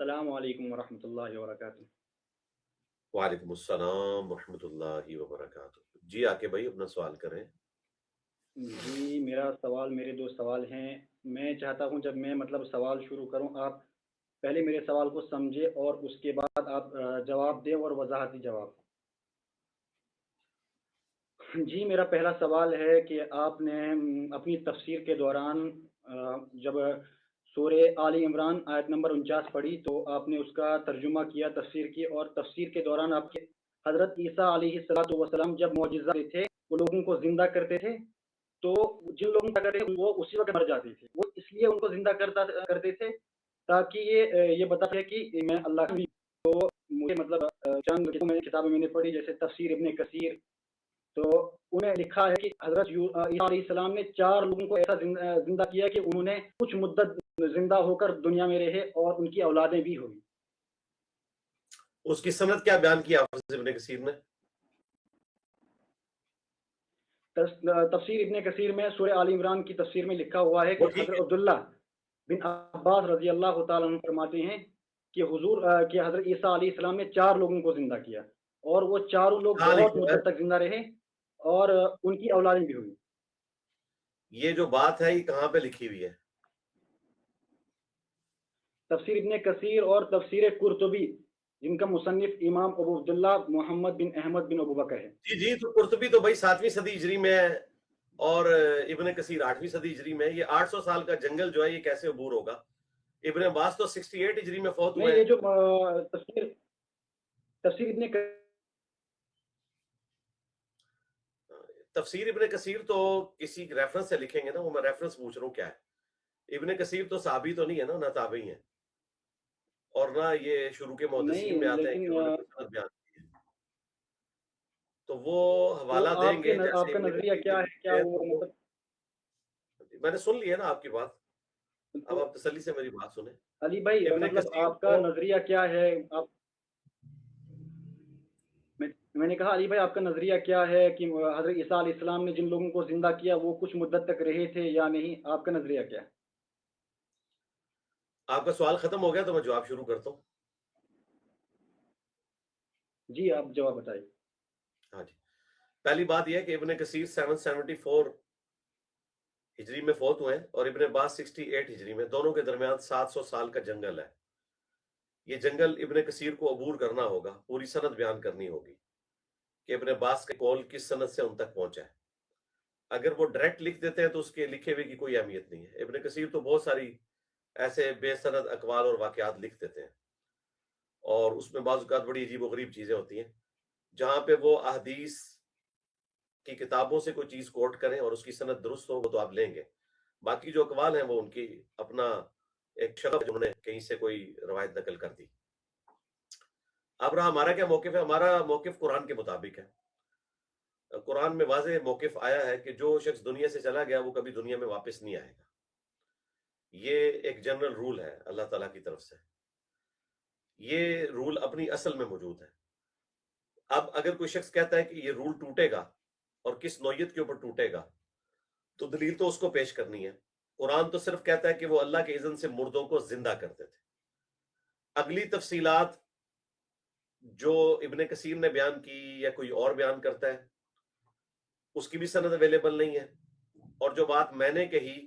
السلام علیکم ورحمۃ اللہ وبرکاتہ۔ وعلیکم السلام ورحمۃ اللہ وبرکاتہ۔ جی آکے بھائی اپنا سوال کریں۔ جی میرے دو سوال ہیں۔ میں چاہتا ہوں جب میں سوال شروع کروں، آپ پہلے میرے سوال کو سمجھے اور اس کے بعد آپ جواب دیں، اور وضاحتی جواب۔ جی میرا پہلا سوال ہے کہ آپ نے اپنی تفسیر کے دوران جب سورہ آل عمران آیت نمبر 49 پڑھی تو آپ نے اس کا ترجمہ کیا، تفسیر کی، اور تفسیر کے دوران آپ کے حضرت عیسیٰ علیہ السلام جب معجزہ تھے وہ لوگوں کو زندہ کرتے تھے، تو جن لوگوں کا کرتے وہ اسی وقت مر جاتے تھے، وہ اس لیے ان کو زندہ کرتے تھے تاکہ یہ بتا سکے کہ میں اللہ کا نبی ہوں۔ تو مجھے چند کتابیں میں نے پڑھی، جیسے تفسیر ابن کثیر، تو انہیں لکھا ہے کہ حضرت عیسیٰ علیہ السلام نے 4 لوگوں کو ایسا زندہ کیا کہ انہوں نے کچھ مدت زندہ ہو کر دنیا میں رہے اور ان کی اولادیں بھی ہوئی۔ اس کی سند کیا بیان کیا حافظ ابن کثیر نے؟ تفسیر ابن کثیر میں سورہ آل عمران کی تفسیر میں لکھا ہوا ہے کہ حضرت عبداللہ بن عباس رضی اللہ تعالیٰ عنہ فرماتے ہیں کہ حضرت عیسیٰ علیہ السلام نے 4 لوگوں کو زندہ کیا، اور وہ چاروں لوگ بہت مدت تک زندہ رہے اور ان کی اولادیں بھی ہوئی۔ یہ جو بات ہے یہ کہاں پہ لکھی ہوئی ہے؟ تفسیر ابن کثیر اور تفسیر قرطبی، جن کا مصنف امام ابو عبداللہ محمد بن احمد بن ابو بکر ہے۔ جی تو قرطبی تو بھائی 7ویں صدی ہجری میں ہے اور ابن کثیر 8ویں صدی ہجری میں۔ یہ 800 سال کا جنگل جو ہے یہ کیسے عبور ہوگا؟ ابن عباس تو 68 ہجری میں فوت ہوئے ہیں۔ یہ جو تفسیر ابن کثیر تو کسی ریفرنس سے لکھیں گے نا، وہ میں ریفرنس پوچھ رہا ہوں کیا ہے۔ ابن کثیر تو صحابی تو نہیں ہے نا، نہ تابعی ہیں، اور نہ یہ شروع کے محدثین میں آتے ہیں کہ انہوں نے کوئی سند بیان کی ہے۔ تو وہ حوالہ دیں گے جیسے آپ کا نظریہ کیا ہے؟ کیا وہ میں نے سن لی ہے نا آپ کی بات، اب آپ تسلی سے میری بات سنیں۔ علی بھائی آپ کا نظریہ کیا ہے؟ میں نے کہا علی بھائی آپ کا نظریہ کیا ہے کہ حضرت عیسیٰ علیہ السلام نے جن لوگوں کو زندہ کیا وہ کچھ مدت تک رہے تھے یا نہیں؟ آپ کا نظریہ کیا ہے؟ آپ کا سوال ختم ہو گیا تو میں جواب شروع کرتا ہوں۔ جی آپ جواب بتائیے۔ ہاں جی، پہلی بات یہ ہے کہ ابن کثیر 774 ہجری میں فوت ہوئے ہیں اور ابن عباس 68 ہجری میں، دونوں کے درمیان 700 سال کا جنگل ہے۔ یہ جنگل ابن کثیر کو عبور کرنا ہوگا، پوری سند بیان کرنی ہوگی کہ ابن عباس کے قول کس سند سے ان تک پہنچا ہے۔ اگر وہ ڈائریکٹ لکھ دیتے ہیں تو اس کے لکھے ہوئے کی کوئی اہمیت نہیں ہے۔ ابن کثیر تو بہت ساری ایسے بے سند اقوال اور واقعات لکھ دیتے ہیں، اور اس میں بعض اوقات بڑی عجیب و غریب چیزیں ہوتی ہیں۔ جہاں پہ وہ احادیث کی کتابوں سے کوئی چیز کوٹ کریں اور اس کی سند درست ہو وہ تو آپ لیں گے، باقی جو اقوال ہیں وہ ان کی اپنا ایک شخص جنہوں نے کہیں سے کوئی روایت نقل کر دی۔ اب رہا ہمارا کیا موقف ہے، ہمارا موقف قرآن کے مطابق ہے۔ قرآن میں واضح موقف آیا ہے کہ جو شخص دنیا سے چلا گیا وہ کبھی دنیا میں واپس نہیں آئے گا۔ یہ ایک جنرل رول ہے اللہ تعالیٰ کی طرف سے، یہ رول اپنی اصل میں موجود ہے۔ اب اگر کوئی شخص کہتا ہے کہ یہ رول ٹوٹے گا اور کس نوعیت کے اوپر ٹوٹے گا تو دلیل تو اس کو پیش کرنی ہے۔ قرآن تو صرف کہتا ہے کہ وہ اللہ کے اذن سے مردوں کو زندہ کرتے تھے۔ اگلی تفصیلات جو ابن کثیر نے بیان کی یا کوئی اور بیان کرتا ہے اس کی بھی سند اویلیبل نہیں ہے، اور جو بات میں نے کہی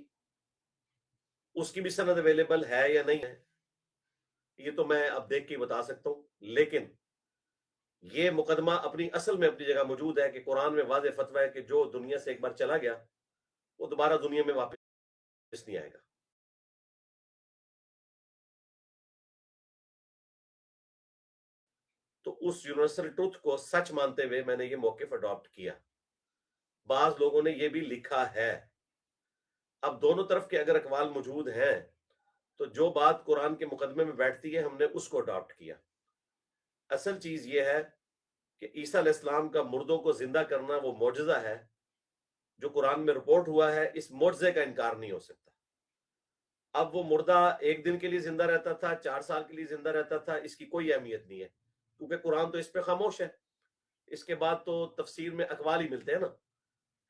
اس کی بھی سند اویلیبل ہے یا نہیں ہے یہ تو میں اب دیکھ کے بتا سکتا ہوں، لیکن یہ مقدمہ اپنی اصل میں اپنی جگہ موجود ہے کہ قرآن میں واضح فتویٰ ہے کہ جو دنیا سے ایک بار چلا گیا وہ دوبارہ دنیا میں واپس نہیں آئے گا۔ تو اس یونیورسل ٹروتھ کو سچ مانتے ہوئے میں نے یہ موقف اڈاپٹ کیا۔ بعض لوگوں نے یہ بھی لکھا ہے۔ اب دونوں طرف کے اگر اقوال موجود ہیں تو جو بات قرآن کے مقدمے میں بیٹھتی ہے ہم نے اس کو اڈاپٹ کیا۔ اصل چیز یہ ہے کہ عیسیٰ علیہ السلام کا مردوں کو زندہ کرنا وہ معجزہ ہے جو قرآن میں رپورٹ ہوا ہے، اس معجزے کا انکار نہیں ہو سکتا۔ اب وہ مردہ 1 دن کے لیے زندہ رہتا تھا، 4 سال کے لیے زندہ رہتا تھا، اس کی کوئی اہمیت نہیں ہے، کیونکہ قرآن تو اس پہ خاموش ہے۔ اس کے بعد تو تفسیر میں اقوال ہی ملتے ہیں نا۔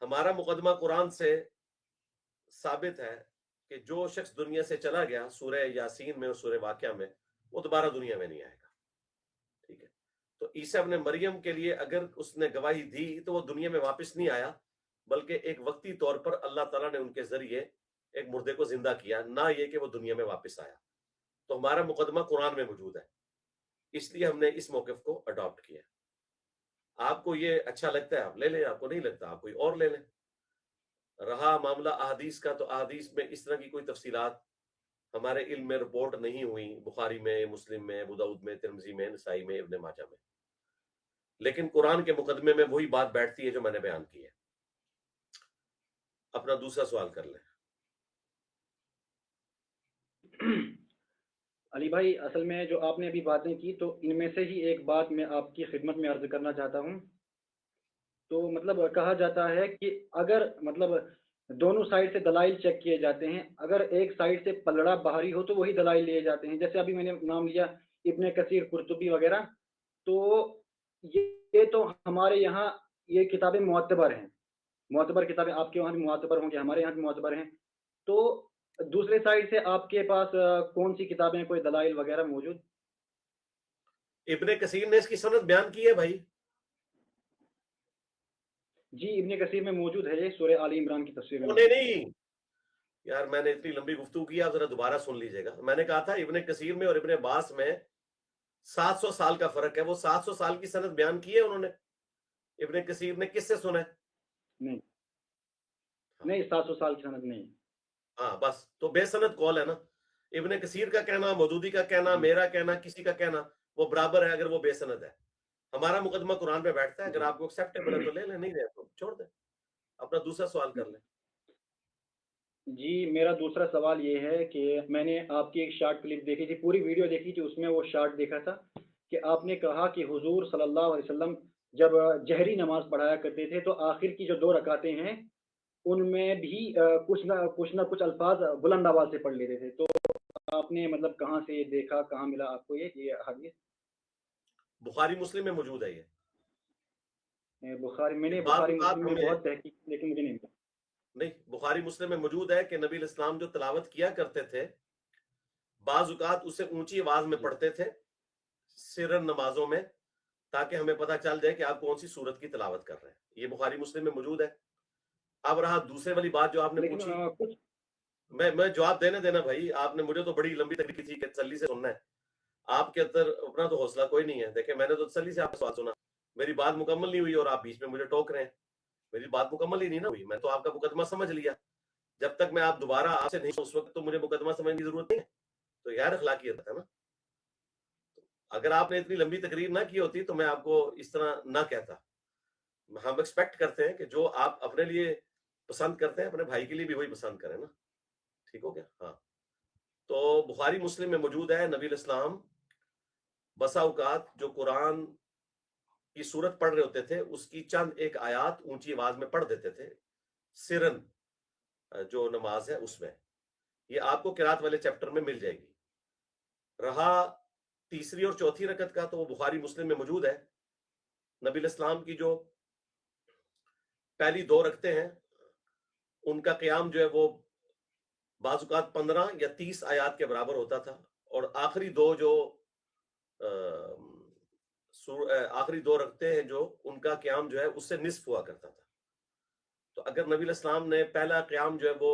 ہمارا مقدمہ قرآن سے ثابت ہے کہ جو شخص دنیا سے چلا گیا، سورہ یاسین میں اور سورہ واقعہ میں وہ دوبارہ دنیا میں نہیں آئے گا. ٹھیک ہے. تو عیسیٰ ابن مریم کے لیے اگر اس نے گواہی دی تو وہ دنیا میں واپس نہیں آیا، بلکہ ایک وقتی طور پر اللہ تعالیٰ نے ان کے ذریعے ایک مردے کو زندہ کیا، نہ یہ کہ وہ دنیا میں واپس آیا. تو ہمارا مقدمہ قرآن میں موجود ہے، اس لیے ہم نے اس موقف کو اڈاپٹ کیا. آپ کو یہ اچھا لگتا ہے آپ لے لیں، آپ کو نہیں لگتا آپ کوئی اور لے لیں. رہا معاملہ احادیث کا، تو احادیث میں اس طرح کی کوئی تفصیلات ہمارے علم میں رپورٹ نہیں ہوئی، بخاری میں، مسلم میں، ابو داؤد میں، ترمذی میں، نسائی میں، ابن ماجہ میں. لیکن قرآن کے مقدمے میں وہی بات بیٹھتی ہے جو میں نے بیان کی ہے. اپنا دوسرا سوال کر لیں. علی بھائی، اصل میں جو آپ نے ابھی باتیں کی تو ان میں سے ہی ایک بات میں آپ کی خدمت میں عرض کرنا چاہتا ہوں. تو مطلب کہا جاتا ہے کہ اگر مطلب دونوں سائڈ سے دلائل چیک کیے جاتے ہیں، اگر ایک سائڈ سے پلڑا باہری ہو تو وہی دلائل لیے جاتے ہیں. جیسے ابھی میں نے نام لیا ابن کثیر، قرطبی وغیرہ، تو یہ تو ہمارے یہاں یہ کتابیں معتبر ہیں، معتبر کتابیں. آپ کے وہاں بھی معتبر ہوں گے، ہمارے یہاں بھی معتبر ہیں. تو دوسرے سائڈ سے آپ کے پاس کون سی کتابیں، کوئی دلائل وغیرہ موجود؟ ابن کثیر نے اس کی سند بیان کی ہے بھائی. جی، ابن کثیر میں موجود ہے، یہ سورہ آل عمران کی تفسیر میں. نہیں یار، میں نے اتنی لمبی گفتگو کی، آپ ذرا دوبارہ سن لیجئے گا. میں نے کہا تھا ابن کثیر میں اور ابن عباس میں 700 سال کا فرق ہے. وہ 700 سال کی سند بیان کی ہے انہوں نے. ابن کثیر نے کس سے سنا ہے؟ نہیں 700 سال کی سند نہیں. ہاں بس، تو بے سند قول ہے نا. ابن کثیر کا کہنا، مودودی کا کہنا، میرا کہنا، کسی کا کہنا، وہ برابر ہے اگر وہ بے سند ہے. ہمارا مقدمہ قرآن پہ بیٹھتا ہے. اگر آپ کو ایکسیپٹیبل ہے تو لے لیں، نہیں لے تو چھوڑ دیں. اپنا دوسرا سوال کر لیں. جی، میرا دوسرا سوال یہ ہے کہ میں نے آپ کی ایک شارٹ کلپ دیکھی تھی، پوری ویڈیو دیکھی تھی، اس میں وہ شارٹ دیکھا تھا کہ آپ نے کہا کہ حضور صلی اللہ علیہ وسلم جب جہری نماز پڑھایا کرتے تھے تو آخر کی جو 2 رکعتیں ہیں ان میں بھی کچھ نہ کچھ الفاظ بلند آواز سے پڑھ لیتے تھے. تو آپ نے مطلب کہاں سے یہ دیکھا، کہاں ملا آپ کو یہ حدیث؟ بخاری مسلم میں موجود ہے یہ. بخاری، میں نے بعض بخاری اوقات مسلم میں ہمیں بہت تحقیق کی لیکن مجھے نہیں ملا. نہیں، بخاری مسلم میں موجود ہے کہ نبی الاسلام جو تلاوت کیا کرتے تھے بعض اوقات اسے اونچی آواز میں پڑھتے تھے سرن نمازوں میں، تاکہ ہمیں پتہ چل جائے کہ آپ کون سی سورت کی تلاوت کر رہے ہیں. یہ بخاری مسلم میں موجود ہے. اب رہا دوسرے والی بات جو آپ نے لیکن پوچھی، کچھ میں جواب دینا بھائی. آپ نے مجھے تو بڑی لمبی تقریر کی تھی کہ تسلی سے سننا ہے. آپ کے اندر اپنا تو حوصلہ کوئی نہیں ہے. دیکھیں، میں نے تو تسلی سے آپ کا سوال سنا، میری بات مکمل نہیں ہوئی اور آپ بیچ میں مجھے ٹوک رہے ہیں. میری بات مکمل ہی نہیں نا ہوئی. میں تو آپ کا مقدمہ سمجھ لیا. جب تک میں آپ دوبارہ آپ سے نہیں، اس وقت تو مجھے مقدمہ سمجھنے کی ضرورت نہیں ہے. تو یار اخلاقیت ہے نا. اگر آپ نے اتنی لمبی تقریر نہ کی ہوتی تو میں آپ کو اس طرح نہ کہتا. ہم ایکسپیکٹ کرتے ہیں کہ جو آپ اپنے لیے پسند کرتے ہیں اپنے بھائی کے لیے بھی وہی پسند کریں نا. ٹھیک ہو گیا؟ ہاں. تو بخاری مسلم میں موجود ہے نبی الاسلام بسا اوقات جو قرآن کی سورت پڑھ رہے ہوتے تھے اس کی چند ایک آیات اونچی آواز میں پڑھ دیتے تھے سرن جو نماز ہے اس میں. یہ آپ کو قرات والے چیپٹر میں مل جائے گی. رہا تیسری اور چوتھی رکعت کا، تو وہ بخاری مسلم میں موجود ہے. نبی الاسلام کی جو پہلی 2 رکعتیں ہیں ان کا قیام جو ہے وہ بعض اوقات 15 یا 30 آیات کے برابر ہوتا تھا، اور آخری 2 جو آخری 2 رکعتیں ہیں جو ان کا قیام جو ہے اس سے نصف ہوا کرتا تھا. تو اگر نبی الاسلام نے پہلا قیام جو ہے وہ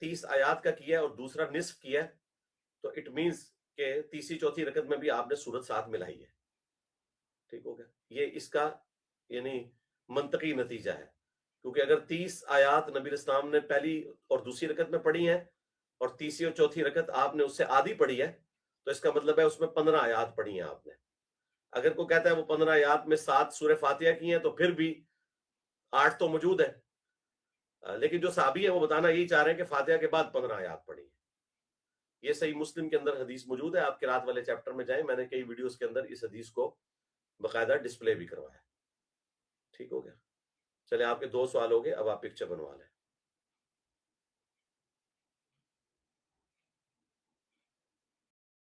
30 آیات کا کیا اور دوسرا نصف کیا، تو اٹ مینز کہ تیسری چوتھی رکعت میں بھی آپ نے سورت ساتھ ملائی ہے. ٹھیک ہو گیا؟ یہ اس کا یعنی منطقی نتیجہ ہے. کیونکہ اگر 30 آیات نبی الاسلام نے پہلی اور دوسری رکعت میں پڑھی ہیں اور تیسری اور چوتھی رکعت آپ نے اس سے آدھی پڑھی ہے، تو اس کا مطلب ہے اس میں 15 آیات پڑھی ہیں آپ نے. اگر کوئی کہتا ہے وہ 15 آیات میں 7 سورہ فاتحہ کی ہیں تو پھر بھی 8 تو موجود ہے. لیکن جو صحابی ہیں وہ بتانا یہی چاہ رہے ہیں کہ فاتحہ کے بعد 15 آیات پڑھی ہیں. یہ صحیح مسلم کے اندر حدیث موجود ہے. آپ قرات والے چیپٹر میں جائیں، میں نے کئی ویڈیوز کے اندر اس حدیث کو باقاعدہ ڈسپلے بھی کروایا. ٹھیک ہو گیا؟ چلے، آپ کے 2 سوال ہو گئے. اب آپ پکچر بنوا لیں.